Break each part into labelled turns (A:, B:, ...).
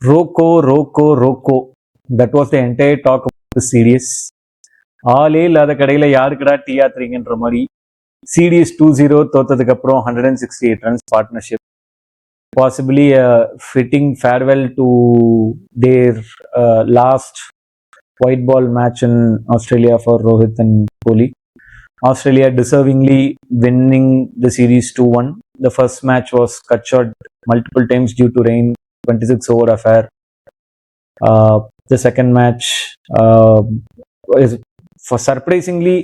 A: Roko. That was the entire talk of the series. ஆளே இல்லாத கடையில் யாருக்கடா டீ ஆத்துறீங்கன்ற மாதிரி சீரீஸ் 2-0 தோத்ததுக்கு அப்புறம் 168 runs partnership, possibly a fitting farewell to their last white ball match in Australia for Rohit and Kohli. Australia deservingly winning the series 2-1. The first match was cut short multiple times due to rain, 26 over affair. The second match is, for surprisingly,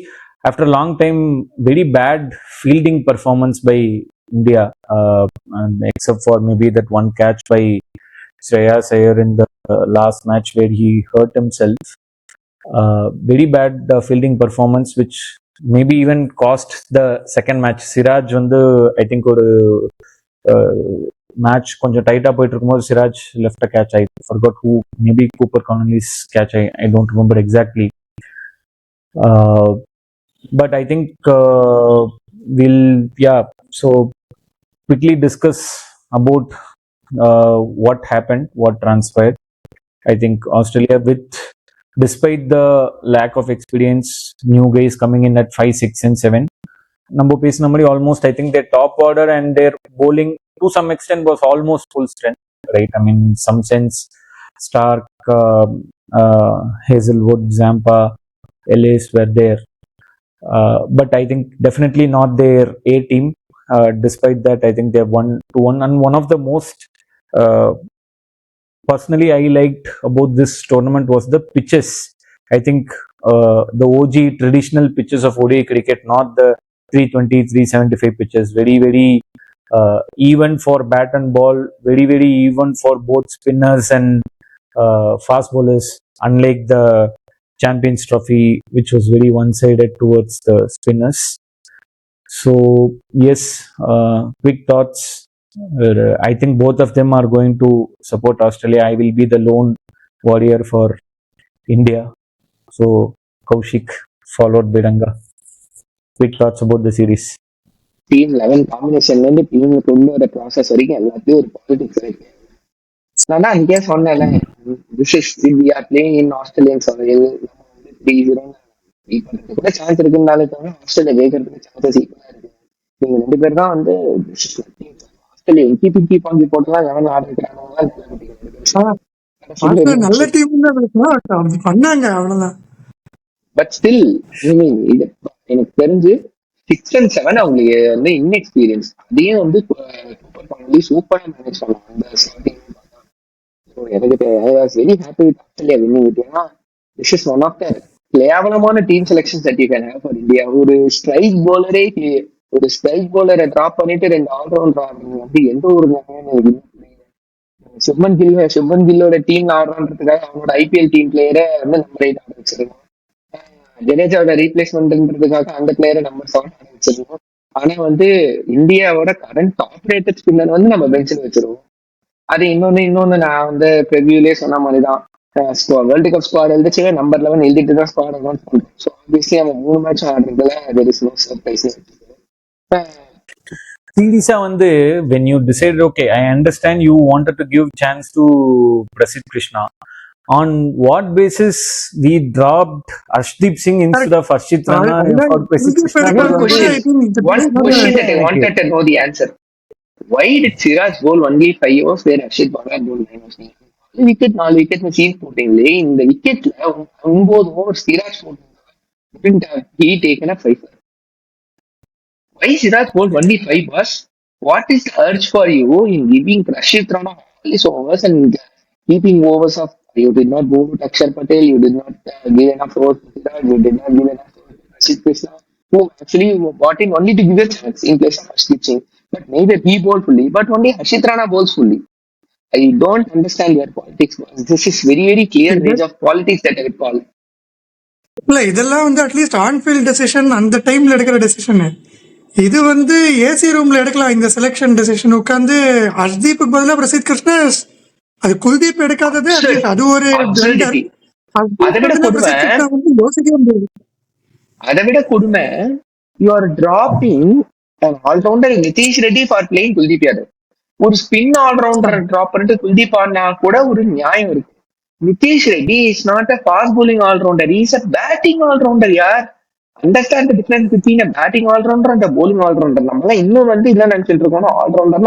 A: after a long time, very bad fielding performance by India, except for maybe that one catch by Shreyas Iyer in the last match where he hurt himself. Very bad fielding performance, which maybe even cost the second match. Siraj வந்து I think ஒரு match கொஞ்சம் டைட்டா போயிட்டு இருக்கும்போது Siraj left catch. I forgot who, maybe Cooper Connolly's catch. I don't remember exactly. But I think so quickly discuss about what happened, what transpired. I think Australia, despite the lack of experience, new guys coming in at 5, 6 and 7, number pace number almost, I think their top order and their bowling to some extent was almost full strength, right? I mean, in some sense, Stark, Hazelwood, Zampa, Ellis were there, but I think definitely not their A team. Despite that, I think they have won 2-1, and one of the most personally I liked about this tournament was the pitches. I think the OG traditional pitches of ODI cricket, not the 320, 375 pitches, very, very even for bat and ball, very, very even for both spinners and fast bowlers, unlike the Champions Trophy, which was very one-sided towards the spinners. So yes, quick thoughts. I think both of them are going to support Australia. I will be the lone warrior for India. So Kaushik followed Bedanga. Quick thoughts about the series.
B: Team 11 combination ல இருந்து team கொண்டு வர process வரைக்கும் எல்லாத்தையும் ஒரு politics இருக்கு. நான் தான் அங்கேயே சொன்னேன்ல, this is we are playing in Australian soil. 3-0 கூட சான்ஸ் இருக்குன்னாலே தவிர ஆஸ்திரேலியா ஜெயிக்கிறதுக்கு சான்சஸ் ஈக்குவலா இருக்கு. நீங்க 2 பேர் தான் வந்து ஆஸ்திரேலியா கீப்பி வாங்கி போட்டுலாம் எவன் ஆட வைக்கிறாங்க.
C: நல்ல டீம் பண்ணாங்க அவ்வளவுதான்.
B: பட் ஸ்டில் எனக்கு தெரிஞ்சு 6 and 7 அவங்களுக்கு வந்து இன்எக்ஸ்பீரியன்ஸ். அதையும் வந்து சூப்பரா மேனேஜ் பண்ணலாம் அந்த ஸ்டார்டிங். எனக்கு I was very happy with Australia winning it. ஏன்னா this is one of the கேவலமான team selections that you can have for India. ஒரு ஸ்ட்ரைக் பவுலரை டிராப் பண்ணிட்டு 2 ஆல்ரவுண்டர் ஆடுறது வந்து எந்த ஒரு சுப்மன் கில்லோட டீம் ஆடுறான்றதுக்காக அவனோட ஐபிஎல் டீம் பிளேயரை வந்து நம்பர் 8 ஆட வச்சிருக்கோம். ஜடேஜாவோட ரீப்ளேஸ்மெண்ட்ன்றதுக்காக அந்த பிளேயரை நம்பர் 7 ஆட வச்சிருக்கோம். ஆனா வந்து இந்தியாவோட கரண்ட் டாப் ரேட்டட் ஸ்பின்னர் வந்து நம்ம பெஞ்சில் வச்சிருக்கோம். அது இன்னொன்னு நான் வந்து ப்ரிவியூலே சொன்ன மாதிரிதான், வேர்ல்டு கப் ஸ்குவாட் எழுதிச்சுவே நம்பர் 11 எழுதிட்டு தான் ஸ்குவாட் அனௌன்ஸ் பண்றோம். ஸோ ஆப்வியஸ்லி அவன் 3 match ஆடுறதுல there is no surprise.
A: சீரியஸா வந்து when you decided, okay, I understand you wanted to give chance to Prasidh Krishna. On what basis we dropped Arshdeep Singh instead of Arshit Rana for Prasidh Krishna?
B: One question that I wanted to know the answer. Why did Siraj bowl only 5 overs where Arshit Bhagat bowled 9 overs? 4 wicket scene போட்டீங்களே, இந்த விக்கெட்ல 9 overs Siraj போட்டு he taken a 5. Why Siraj bowled only 5 overs? What is the urge for you in giving Rashid Rana all these overs and keeping overs of, you did not bowl to Akshar Patel, you did not give enough overs to Siraj, you did not give enough overs to Prasidh Krishna, who actually brought in only to give a chance in place of Arshdeep Singh. But neither he bowled fully, but only Harshit Rana bowls fully. I don't understand your politics. This is very, very clear range of politics that I would call.
C: இல்ல இதெல்லாம் வந்து at least on field decision, அந்த டைம்ல எடுக்கிற decision. இது வந்து AC ரூம்ல எடுக்கலாம் இந்த செலக்ஷன் டெசிஷன். உட்காந்து ஹர்தீப்புக்கு பதிலாக பிரசித் கிருஷ்ணா, அது குல்தீப் எடுக்காதது அது ஒரு
B: அதை விட கொடுமை, you are dropping an all-rounder Nitish Reddy for playing Kuldeep Yadav. ஒரு ஸ்பின் ஆல்ரவுண்டர் டிராப் பண்ணிட்டு குல்தீப் ஆடினா கூட ஒரு நியாயம் இருக்கு. Nitish Reddy is not a fast bowling allrounder, is a batting allrounder. யார் understand difference between a batting allrounder and bowling allrounder. நம்ம இன்னும் என்ன நினைச்சிட்டு இருக்கோம், ஆல்ரவுண்டர்.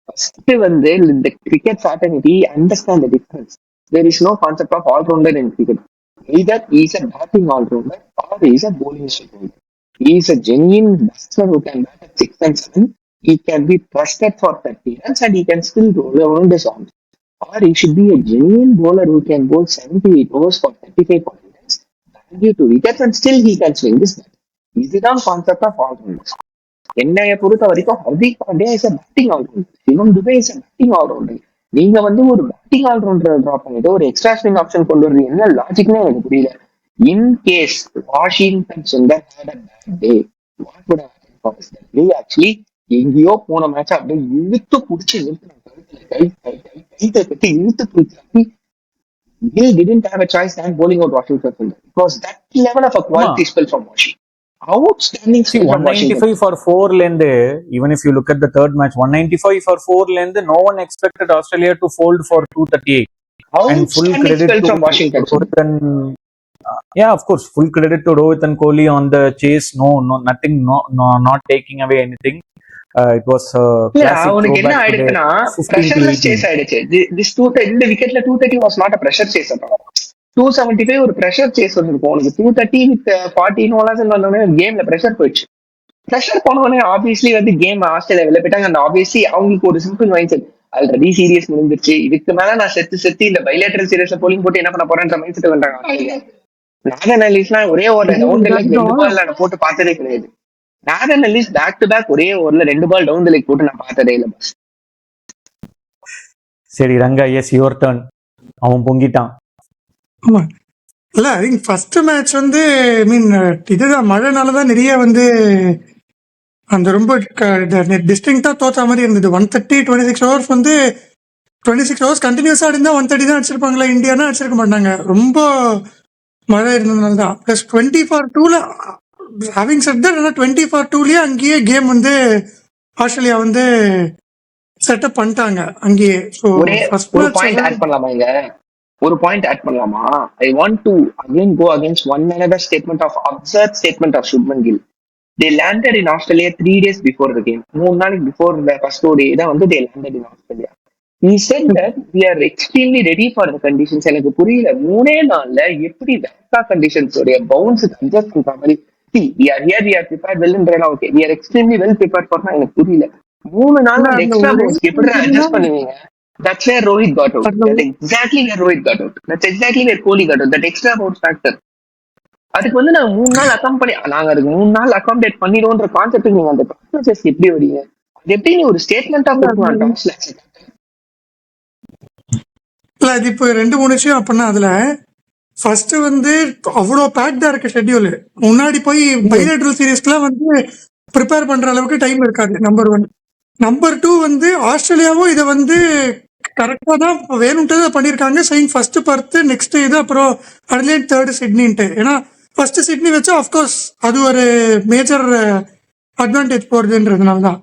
B: ஃபர்ஸ்ட் இந்த cricket fraternity understand the difference. There is no concept of allrounder in cricket. either he is a batting all-rounder or he is a bowling all-rounder. He is a genuine batsman who can bat at 6 and 7. He can be trusted for 30 runs and he can still roll around his arms. Or he should be a genuine bowler who can bowl 78 overs for 35 runs, value to wickets and still he can swing this bat. இதுதான் concept of allrounders. என்னைய பொறுத்த வரைக்கும் Hardik Pandya is a batting allrounder, Shivam Dube is a batting allrounder. நீங்க ஒரு batting allrounder drop பண்ணிட்டு ஒரு extra swing option கொண்டு வரது என்ன லாஜிக்னே எனக்கு புரியல. In case Washington Sundar had a bad day, what would have happened for us? Actually எங்கேயோ போன மேட்ச் அப்படியே இழுத்து பிடிச்சி இழுத்து பிடிச்சி Gill didn't have a choice than bowling out Washington Sunder. It was that level of a quality spell from Washington. Outstanding
A: See,
B: spell from Washington.
A: 195 for 4 length, even if you look at the third match, 195 for 4 length, no one expected Australia to fold for 238. And full
B: Outstanding
A: credit
B: spell
A: to
B: from Washington.
A: Rohit and, yeah, of course, full credit to Rohit and Kohli on the chase. Nothing, not taking away anything. It was
B: இல்ல
A: classic
B: அவனுக்கு என்ன
A: throwback to the
B: ஆயிடுச்சுன்னா
A: 15 to
B: pressureless
A: 18.
B: Chase ஆயிடுச்சு. இந்த விக்கெட்ல 230 was not a pressure chase. அப்புறம் 275 ஒரு pressure chase வந்துருக்கும். உனக்கு 230 வித் 40 நோலாஸ் வந்தோடனே கேம்ல பிரஷர் போயிடுச்சு. பிரஷர் போனவொடனே ஆப்வியஸ்லி கேம் ஆஸ்திரேலியா வெளில போயிட்டாங்க. அந்த ஆப்வியஸ்லி அவங்களுக்கு ஒரு simple mind set, already series முடிஞ்சிருச்சு, இதுக்கு மேல நான் செத்து இந்த பைலேட்டரல் சீரியஸ்ல போலிங் போட்டு என்ன பண்ண போறேன்ற மைண்ட் செட் வந்தாங்க. நாதன் அலிஸ்லாம் ஒரே ஓவர்ல டவுன் தி லெக் 2 பால் நான் போட்டு பார்த்ததே கிடையாது. நாதன் அலிஸ் பேக் டு பேக் ஒரே ஓவர்ல 2 பால் டவுன் தி லெக் போட்டு நான் பார்த்ததே இல்லை.
A: சரி ரங்கா, எஸ் யுவர் டர்ன். அவன் பொங்கிட்டான்.
C: ஆமா இல்ல I think first match I mean இதுதான் மழைனாலதான் நிறைய அந்த ரொம்ப டிஸ்டிங்டா தோத்த மாதிரி இருந்தது. 130 26 ஹவர்ஸ் 26 ஹவர்ஸ் கண்டினியூஸா இருந்தா 130 தான் அடிச்சிருப்பாங்களா, இந்தியானா அடிச்சிருக்க மாட்டாங்க. ரொம்ப மழை இருந்ததுனால தான். பிளஸ் 20-2ல ஹேவிங் செட் தட் 20-2லயே அங்கேயே கேம் ஆஸ்திரேலியா செட்டப் பண்ணிட்டாங்க அங்கேயே. ஸோ ஃபர்ஸ்ட்
B: ஒரு
C: மேட்ச்
B: பாயிண்ட் ஆட் பண்ணலாமா இங்க? ஒரு பாயிண்ட் ஆட் பண்ணலாமா? I want to again go against one another statement of absurd statement of Shubman Gill. They landed in Australia 3 days before the game. 3 நாளைக்கு before the first ODI தான் they landed in Australia. He said that we are extremely ready for the conditions. எனக்கு புரியல, 3 நாள்ல எப்படி வெப்பா conditions உடைய bounce adjust பண்ற மாதிரி. See, we are here, we are prepared well and okay. We are extremely well prepared for that. எனக்கு புரியல 3 நாள் அந்த எக்ஸ்ட்ரா பவுன்ஸ் எப்படி அட்ஜஸ்ட் பண்ணுவீங்க? That's where Rohit got out. That's exactly where Rohit got out. That's exactly where Kohli got out. That extra bounce factor. அதுக்கு நாங்க 3 நாள் அதுக்கு 3 நாள் அகாமடேட் பண்ணிடுவோன்ற கான்செப்ட் நீங்க அந்த ப்ராசஸ் எப்படி வரீங்க? அது எப்படி நீ ஒரு ஸ்டேட்மெண்ட் ஆஃப்
C: இல்ல இது இப்போ 2-3 விஷயம் அப்படின்னா அதுல ஃபர்ஸ்ட் அவ்வளோ பேக்டா இருக்கு ஷெட்யூல். முன்னாடி போய் பைலேட்டரல் சீரீஸ்க்குலாம் ப்ரிப்பேர் பண்ற அளவுக்கு டைம் இருக்காது. நம்பர் 1. நம்பர் 2 ஆஸ்திரேலியாவும் இதை கரெக்டா தான் வேணும்ட்டு பண்ணிருக்காங்க. சைன் ஃபர்ஸ்ட் பர்த், நெக்ஸ்ட் இது, அப்புறம் அட்லைட், தேர்ட் சிட்னின்ட்டு. ஏன்னா ஃபர்ஸ்ட் சிட்னி வச்சா அஃப்கோர்ஸ் அது ஒரு மேஜர் அட்வான்டேஜ் போறதுன்றதுனால தான்.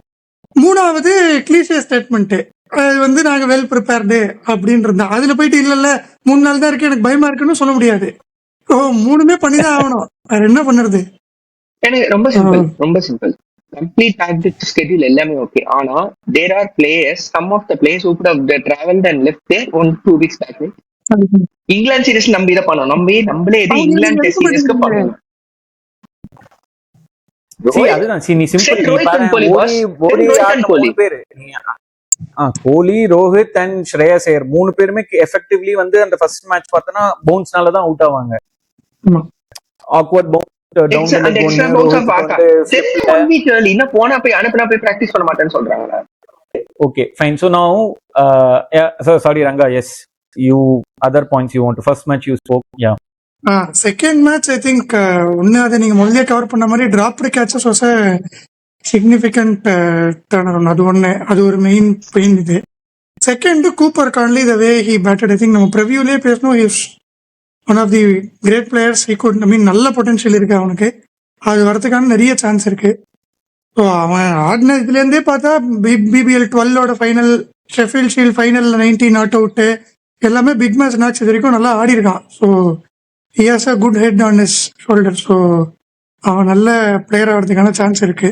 C: 3வது கிளீஷே ஸ்டேட்மெண்ட், அது நாங்க வெல் ப்ரிப்பேர்டு அப்படின்றது. அதுல போயிட்டு இல்ல 3 நாள் தான் இருக்கு எனக்கு பயமா இருக்குன்னு சொல்ல முடியாது. ஓ 3மே பண்ணிதான் ஆகணும், வேற என்ன பண்ணுறது?
B: எனக்கு ரொம்ப சிம்பிள் complete packed schedule எல்லாமே ஓகே. ஆனா there are players, some of the players who could have traveled and left there 1-2 weeks back. England series நம்ம இதை பண்ணோம், நம்மளே இது இங்கிலாந்து சீரிஸ்க்கு பண்ணோம்.
A: அதுதான் நீ சிம்பிள் கோலி, ரோஹித் அண்ட் ஸ்ரேயஸ் ஐயர் 3 பேருமே எஃபெக்டிவ்லி அந்த ஃபர்ஸ்ட் மேட்ச் பார்த்தனா பவுன்ஸ்னால தான் அவுட் ஆவாங்க. Awkward bounce Okay, fine. So now, sorry, Ranga. Yes, you other points you want to. First match you spoke, yeah.
C: Second match, I think அதை நீங்க முதல்ல cover பண்ண மாதிரி dropped கேட்சஸ் was a significant turnaround. அது ஒரு main pain. இது second Cooper Connolly the way he batted, I think நம்ம ப்ரிவியூலயே பேசணும், he is one of the great players. He could, நல்ல பொட்டன்ஷியல் இருக்கு அவனுக்கு, அது வரதுக்கான நிறைய சான்ஸ் இருக்கு. ஸோ அவன் ஆடின இதுலேருந்தே பார்த்தா பிபிஎல் 12ஓட ஃபைனல், ஷெஃபீல்ட் ஷீல்ட் ஃபைனலில் 19 நாட் அவுட்டு, எல்லாமே பிக் மேட்ச் இது வரைக்கும் நல்லா ஆடி இருக்கான். So he has a good head on his shoulder. So அவன் நல்ல பிளேயர் ஆகிறதுக்கான சான்ஸ் இருக்கு.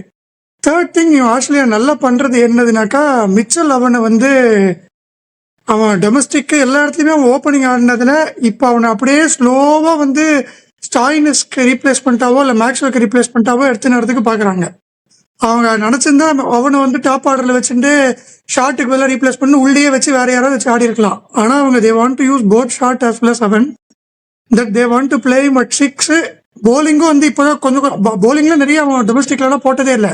C: தேர்ட் திங், ஆஸ்திரேலியா நல்லா பண்றது என்னதுனாக்கா, மிச்சல் அவனை வந்து அவன் டொமஸ்டிக்கு எல்லா இடத்துலையுமே அவன் ஓப்பனிங் ஆடினதுல இப்போ அவனை அப்படியே ஸ்லோவாக வந்து ஸ்டாயினிஸ்க்கு ரீப்ளேஸ்மெண்ட்டாவோ இல்லை மேக்ஸ்வெல்க்கு ரீப்ளேஸ்மெண்ட்டாவோ எடுத்துன்னு வரதுக்கு பார்க்குறாங்க. அவங்க நினச்சிருந்தா அவனை வந்து டாப் ஆர்டரில் வச்சுட்டு ஷார்ட்டுக்கு வெளில ரீப்ளேஸ் பண்ணி உள்ளே வச்சு வேற யாராவது வச்சு ஆடி இருக்கலாம். ஆனால் அவங்க they want to use both short as well as அவன், that they want to play at 6. போலிங்கும் வந்து இப்போதான் கொஞ்சம் போலிங்ல நிறைய அவன் டொமஸ்டிக்லாம் போட்டதே இல்லை.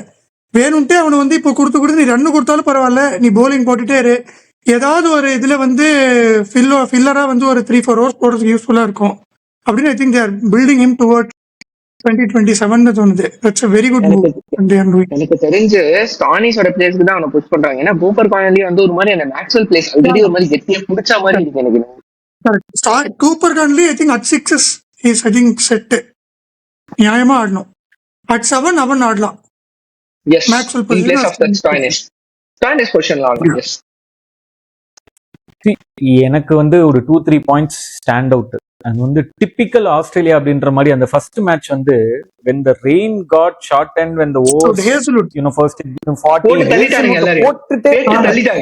C: வேணும்ட்டே அவனை வந்து இப்போ கொடுத்து நீ ரன்னு கொடுத்தாலும் பரவாயில்ல, நீ போலிங் போட்டுட்டே இரு, ஏதாவது ஒரு இதில் வந்து ஃபில்லராக வந்து ஒரு 3-4 ஓவர்ஸ் போடுறதுக்கு யூஸ்ஃபுல்லாக இருக்கும் அப்படின்னு I think they are building him toward 2027 தோணுது. That's a very good move.
B: எனக்கு தெரிஞ்சு ஸ்டானிஸோட பிளேஸ்க்கு தான் அவனை புஷ் பண்றாங்க. ஏன்னா கூப்பர் கார்னர்லயே வந்து ஒரு மாதிரி அந்த மேக்ஸ்வெல் பிளேஸ் ஆல்ரெடி ஒரு மாதிரி கெட்டியா புடிச்ச மாதிரி இருக்கு எனக்கு.
C: Cooper Connolly I think at 6 is I think set நியாயமா ஆடணும். at 7 அவன் ஆடலாம்.
B: Yes,
C: Maxwell
B: in place of that Stoinis பொசிஷன்ல ஆடலாம். எஸ்,
A: எனக்கு வந்து ஒரு 2-3 பாயிண்ட்ஸ் ஸ்டாண்ட் அவுட். அது வந்து டிப்பிக்கல் ஆஸ்திரேலியா அப்படின்ற மாதிரி அந்த ஃபர்ஸ்ட் மேட்ச் வந்து when the rain got shortened, when the overs first 40 போட்டுட்டே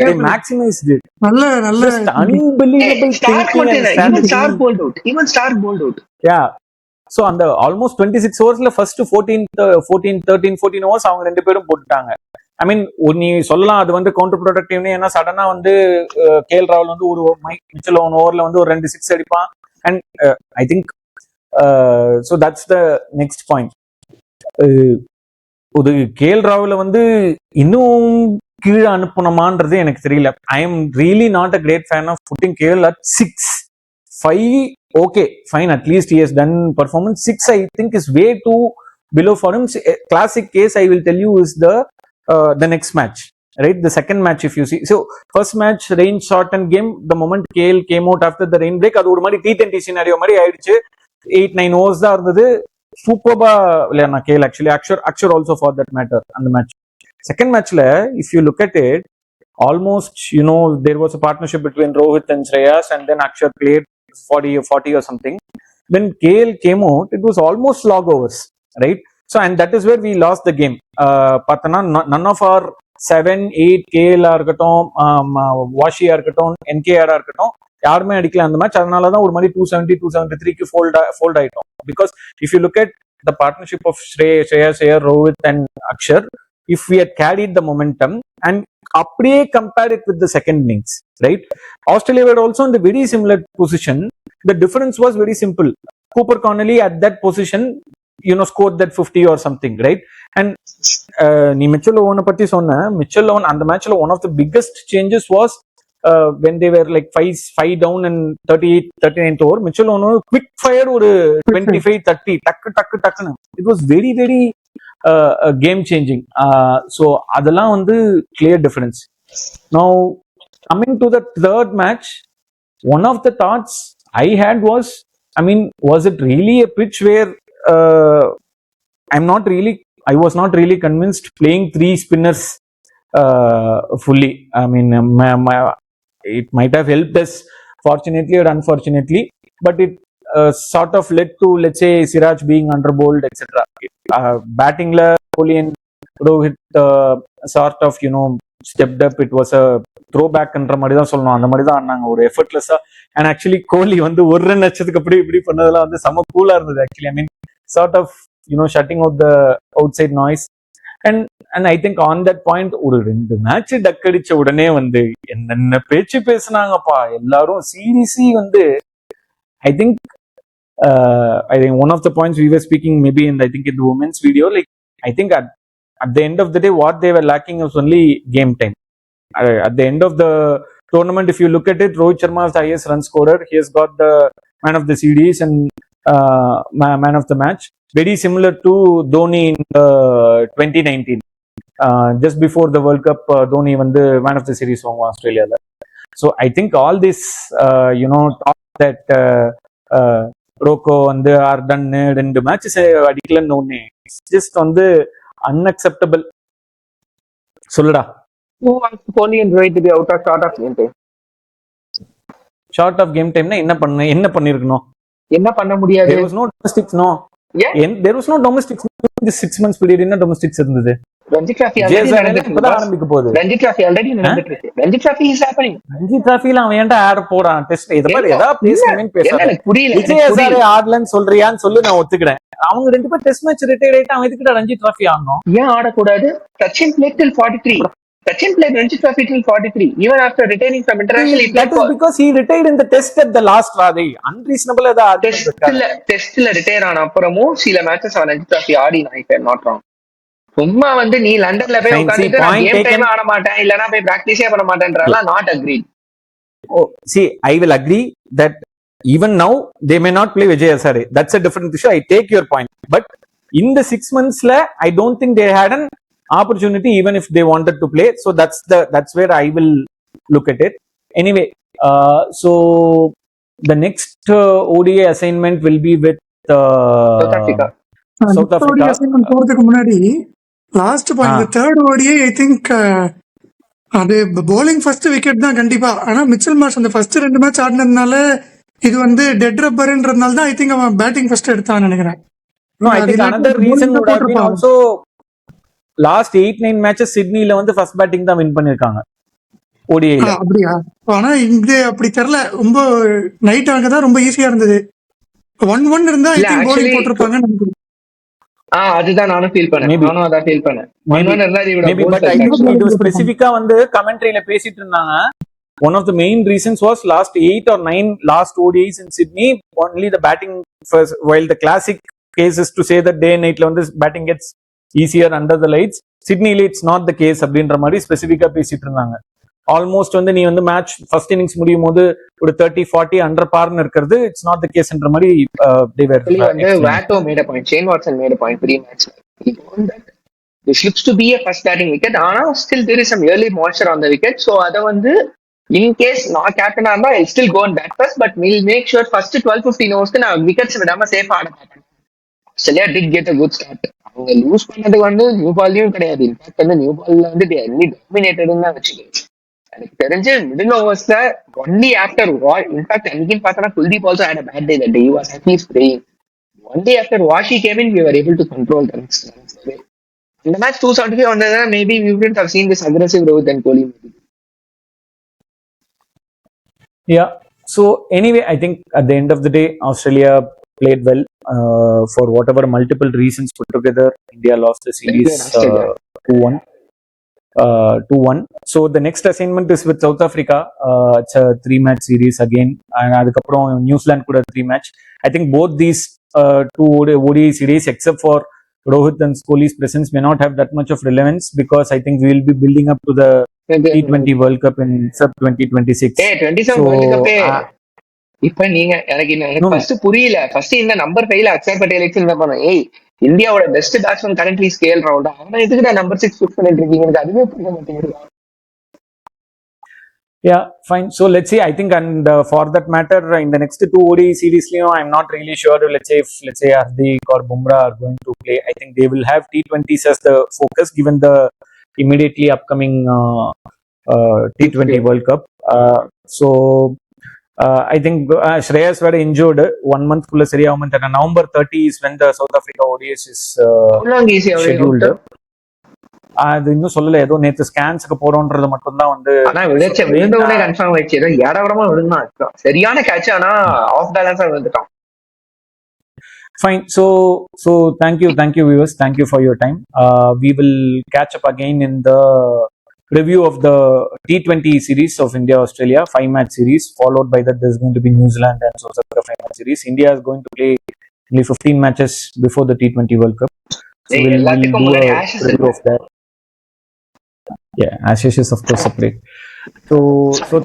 A: they maximized it.
C: நல்ல
A: just unbelievable thinking and strategy.
B: even Stark bowled out.
A: Yeah, so அந்த ஆல்மோஸ்ட் 26 ஓவர்ஸ்ல ஃபர்ஸ்ட் 14 ஓவர்ஸ் அவங்க ரெண்டு பேரும் போட்டுட்டாங்க. ஐ மீன் நீ சொல்லலாம் அது வந்து கவுண்டர் ப்ரொடக்டிவ்னு, ஏன்னா சடனா வந்து கேஎல் ராகுல் வந்து ஒரு மிச்சல் ஓவர்ல வந்து ஒரு 2 6 அடிப்பான். And I think so that's the next point. ஒரு கேஎல் ராகுல வந்து இன்னும் கீழே அனுப்பணுமான்றது எனக்கு தெரியல. I am really not a great fan of putting KL at 6. 5 okay fine, at least he has done performance. 6 I think is way too below for him. Classic case I will tell you is the next match, right? The second match, if you see. So first match rain shortened game, the moment KL came out after the rain break, அது ஒரு மாதிரி T20 scenario மாதிரி ஆயிடுச்சு. 8-9 overs தான் இருந்தது. சூப்பர்பா விளையாடுனா KL actually. Akshar also for that matter அந்த match. Second matchல if you look at it, almost there was a partnership between Rohit and Shreyas, and then Akshar played 40 or something. When KL came out, it was almost log overs, right? So and that is where we lost the game. Patana, none of our 7, 8 KL இருக்கட்டும், washi இருக்கட்டும், NKR இருக்கட்டும், யாருமே அடிக்கல அந்த match. அதனால தான் ஒரு மாதிரி 270 273க்கு ஃபோல்ட் ஆயிட்டோம். Because if you look at the partnership of Shreyas Iyer, Rohit and Akshar, if we had carried the momentum and அப்படியே compare it with the second innings, right? Australia were also in the very similar position. The difference was very simple. Cooper Connolly at that position scored that 50 or something, right? And நீ Mitchell ஓவனை பத்தி சொன்ன, Mitchell oven அந்த மேட்ச்ல one of the biggest changes was when they were like 5 down and 39th over, Mitchell Owen quick fire ஒரு 25-30 டக்குன்னு. It was very very game changing. So அதெல்லாம் வந்து clear difference. Now coming to the third match, one of the thoughts I had was, I mean, was it really a pitch where I was not really convinced playing 3 spinners fully. I mean, it might have helped us fortunately or unfortunately, but it sort of led to, let's say, Siraj being underbowled, etc. Batting la Kohli and Rohit sort of stepped up. It was a throwback ன்ற மாதிரி தான் சொல்லணும். அந்த மாதிரி தான் ஆனாங்க ஒரு எஃபர்ட்லெஸ்ஸா. And actually கோலி வந்து ஒரு ரன் அடிச்சதுக்கு அப்படி இப்படி பண்ணதெல்லாம் வந்து செம கூலா இருந்தது actually. I mean sort of shutting out the outside noise. And I think on that point ஒரு 2 மேட்ச் டக் அடிச்ச உடனே வந்து என்னென்ன பேச்சு பேசினாங்கப்பா எல்லாரும். சீரியஸி வந்து I think one of the points we were speaking maybe in the women's video, like I think at the end of the day what they were lacking was only game time. At the end of the tournament, if you look at it, Rohit Sharma is the highest run scorer. He has got the man of the series and man of the match, very similar to Dhoni in 2019. Just before the World Cup, Dhoni won the man of the series from Australia. So I think all this talk that Roko and they are done 2 matches அடிக்கலன்னு ஒண்ணு, just வந்து unacceptable. சொல்லுடா.
B: Who wants Kohli and Rohit to be out of short of game time?
A: Short of game டைம்னா என்ன பண்ணிருக்கணும்?
B: என்ன பண்ண முடியாது?
A: There was no domestics, no.
B: Yeah.
A: There was no domestics in this 6 months period. என்ன domestics இருந்தது?
B: Ranji trophy
A: இப்பதான் ஆரம்பிக்க போகுது.
B: ரஞ்சி டிராஃபி ஆல்ரெடி நடந்துட்டு இருக்கு. Ranji trophy is happening.
A: Ranji டிராஃபில அவன் ஏன்டா ஆட் போறான்? டெஸ்ட் இத மாதிரி ஏதாவது பேசணும்னு பேசுறான்.
B: எனக்கு புரியல.
A: விஜய் ஹசாரே ஆடலன்னு சொல்றியான்னு சொல்லி நான் ஒத்துக்கிறேன். அவங்க 2 பேர் டெஸ்ட் மேட்ச் ரிட்டையர்ட் ஆயிட்டு அவன் எதுக்குடா ரஞ்சி டிராஃபி ஆடணும்?
B: ஏன் ஆடக்கூடாது? Sachin played till 43. Sachin played Ranji Trophy till 43. Even after retiring from international, he played.
A: That is because he retired in the test at the last Radhi. Unreasonable as the
B: testல retire ஆன அப்புறமும் சில matches அவன் Ranji Trophy ஆடினான், if I'm not wrong. சும்மா வந்து நீ லண்டன்ல போய் உட்கார்ந்துட்டு நான் கேம் டைம் ஆட மாட்டேன் இல்லனா போய் பிராக்டிஸே பண்ண மாட்டேன்றலாம் not agreed.
A: Oh, see, I will agree that even now they may not play Vijay Hazare. That's a different issue. I take your point. But in the 6 months la, I don't think they had an opportunity even if they wanted to play. So that's where I will look at it. Anyway, so the next ODI assignment will be with
B: South Africa.
A: South Africa.
C: assignment போறதுக்கு முன்னாடி last point third ODI I think அது bowling first wicket தான் கண்டிப்பா. ஆனா Mitchell Marsh அந்த first 2 match ஆடினதுனால இது வந்து dead ரப்பர்ன்றதுனால தான் ஐ திங்க் அவன் பேட்டிங் ஃபர்ஸ்ட் எடுத்தான்னு நினைக்கிறேன்.
A: No, I think another reason would have been also last 8-9 matches சிட்னில வந்து ஃபர்ஸ்ட் பேட்டிங் தான் வின் பண்ணிருக்காங்க ஓடிஐல.
C: அப்படியா? ஆனா இங்க அப்படி தெரியல. ரொம்ப நைட் ஆகதான் ரொம்ப ஈஸியா இருந்தது. 1-1 இருந்தா ஐ திங்க் bowling போட்டுருப்பாங்கன்னு நினைக்கிறேன்.
B: அதுதான் நானும் ஃபீல் பண்ணேன். நானும் அதான் ஃபீல் பண்ணேன். 1-1 இருந்தா
A: மேபி பட் ஐ திங்க் இது ஸ்பெசிஃபிக்கா வந்து கமெண்ட்ரியில பேசிட்டு இருந்தாங்க. One of the main reasons was last 8 or 9 last ODIs in Sydney, only the batting first, while the classic case is to say that day and night la வந்து batting gets easier under the lights. Sydney it's not the case அப்படின்ற மாதிரி ஸ்பெசிஃபிக்கா பேசிட்டு இருந்தாங்க. Almost வந்து நீ வந்து match first innings முடியும் போது ஒரு 30-40 அண்டர் பார்னு இருக்கிறது இட்ஸ் நாட் த கேஸ்ன்ற மாதிரி they were
B: வந்து Watto made a point, Shane Watson made a point pre match. He told that this looks to be a first batting wicket, ஆனா still there is some early moisture on the wicket, so அத வந்து in case நான் கேப்டனா இருந்தா I'll still go and bat first, but we'll make sure first 12-15 ஓவர்ஸ்க்கு நான் wickets விடாம சேஃபா ஆட மாட்டேன். Australia did get a good start. அவங்க லூஸ் பண்ணதுக்கு வந்து நியூ பால்லையும் கிடையாது. இன்ஃபேக்ட் வந்து நியூ பால்ல வந்து they only dominated தான் வச்சுக்கேன். எனக்கு தெரிஞ்சு மிடில் ஓவர்ஸ்ல ஒன்லி ஆஃப்டர் இன்ஃபேக்ட் அன்னைக்குன்னு பார்த்தா Kuldeep also had a bad day that day. He was happy spraying. Only after Washi came in we were able to control runs. இந்த மேட்ச் 275 வந்ததுனா maybe we wouldn't have seen this aggressive Rohit and Kohli.
A: Yeah. So anyway, I think at the end of the day, Australia played well for whatever multiple reasons put together. India lost the series 2-1. 2-1. So the next assignment is with South Africa. It's a 3-match series again. And adukaprom New Zealand kuda 3-match. I think both these 2 ODI series, except for Rohit and Kohli's presence, may not have that much of relevance because I think we will be building up to the T20 World Cup in Sep 2026.
B: 27 World Cup. இப்ப நீங்க எனக்கு first புரியல. First இந்த number 5ல Axar Patel explain பண்ணோம். ஏய் இந்தியாவோட best batsman currently scale ரவுண்டா, ஆனா எதுக்கு நம்பர் 6 ஃபிக்ஸ் பண்ணிட்டு இருக்கீங்க? எனக்கு அதுவே புரிய மாட்டேங்குது.
A: Yeah, fine. So let's see. I think, and for that matter, in the next 2 ODI series, I'm not really sure. Let's say Hardik or Bumrah are going to play. I think they will have T20s as the focus, given the immediately upcoming T20 World Cup. So I think Shreyas were injured 1 month kulla seriyavam, and November 30 is when the South Africa ODIs is scheduled. அது இன்னும் சொல்லல, ஏதோ நேத்து ஸ்கேன்ஸ்க்கு போறோம்ன்றது மட்டும் தான் வந்து.
B: ஆனா விழுந்தவனே confirm ஆயிடுச்சு. ஏதோ ஏடாவரமா விழுந்தான். சரியான கேட்ச், ஆனா ஆஃப் பேலன்ஸா விழுந்துட்டான்.
A: Fine. So thank you viewers. Thank you for your time. We will catch up again in the review of the T20 series of India Australia 5-match series. Followed by that, there's going to be New Zealand and South Africa 5-match series. India is going to play only 15 matches before the T20 World Cup. So we'll do a review of that. Yeah, Ashes is of course separate. So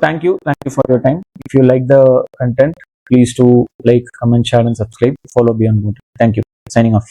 A: thank you for your time. If you like the content, please do like, comment, share and subscribe. Follow Beyond Board. Thank you. Signing off.